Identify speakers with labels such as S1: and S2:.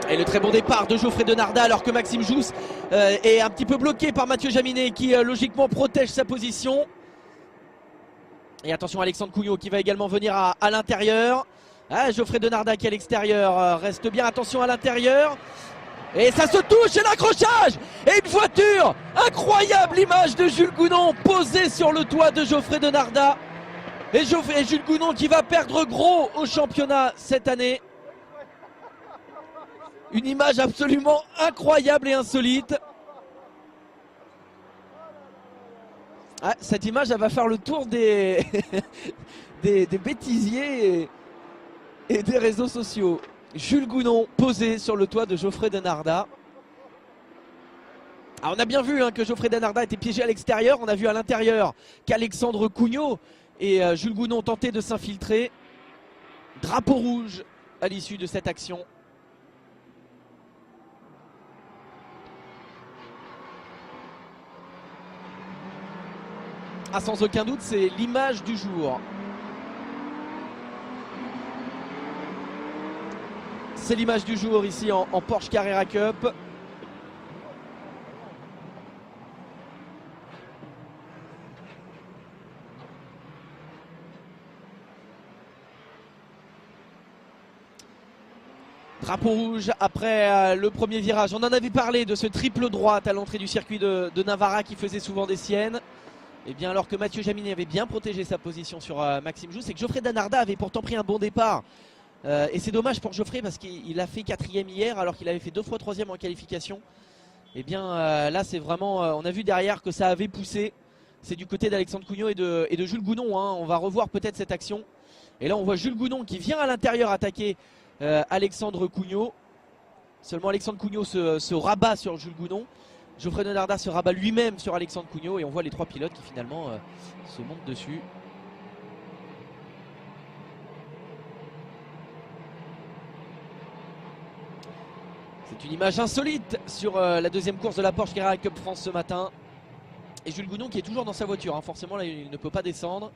S1: Et le très bon départ de Geoffrey Denardat alors que Maxime Jousse est un petit peu bloqué par Mathieu Jaminet qui logiquement protège sa position. Et attention Alexandre Cougnot qui va également venir à l'intérieur. Ah, Geoffrey Denardat qui est à l'extérieur reste bien, attention à l'intérieur. Et ça se touche et l'accrochage. Et une voiture. Incroyable image de Jules Gounon posée sur le toit de Geoffrey Denardat. Et Jules Gounon qui va perdre gros au championnat cette année. Une image absolument incroyable et insolite. Ah, cette image elle va faire le tour des, des bêtisiers et des réseaux sociaux. Jules Gounon posé sur le toit de Geoffrey Denardat. Ah, on a bien vu que Geoffrey Denardat était piégé à l'extérieur. On a vu à l'intérieur qu'Alexandre Cougnot et Jules Gounon tentaient de s'infiltrer. Drapeau rouge à l'issue de cette action. Ah, sans aucun doute, c'est l'image du jour. C'est l'image du jour ici en Porsche Carrera Cup. Drapeau rouge après le premier virage. On en avait parlé de ce triple droite à l'entrée du circuit de Navarra qui faisait souvent des siennes. Et bien alors que Mathieu Jaminet avait bien protégé sa position sur Maxime Jousse, c'est que Geoffrey Denardat avait pourtant pris un bon départ. Et c'est dommage pour Geoffrey parce qu'il a fait 4e hier alors qu'il avait fait 2 fois 3e en qualification. Et bien là c'est vraiment, on a vu derrière que ça avait poussé. C'est du côté d'Alexandre Cougnot et de Jules Gounon. On va revoir peut-être cette action. Et là on voit Jules Gounon qui vient à l'intérieur attaquer Alexandre Cougnot. Seulement Alexandre Cougnot se rabat sur Jules Gounon. Geoffrey Denardat se rabat lui-même sur Alexandre Cougnot et on voit les 3 pilotes qui finalement se montent dessus. C'est une image insolite sur la deuxième course de la Porsche Carrera Cup France ce matin. Et Jules Gounon qui est toujours dans sa voiture, forcément là il ne peut pas descendre.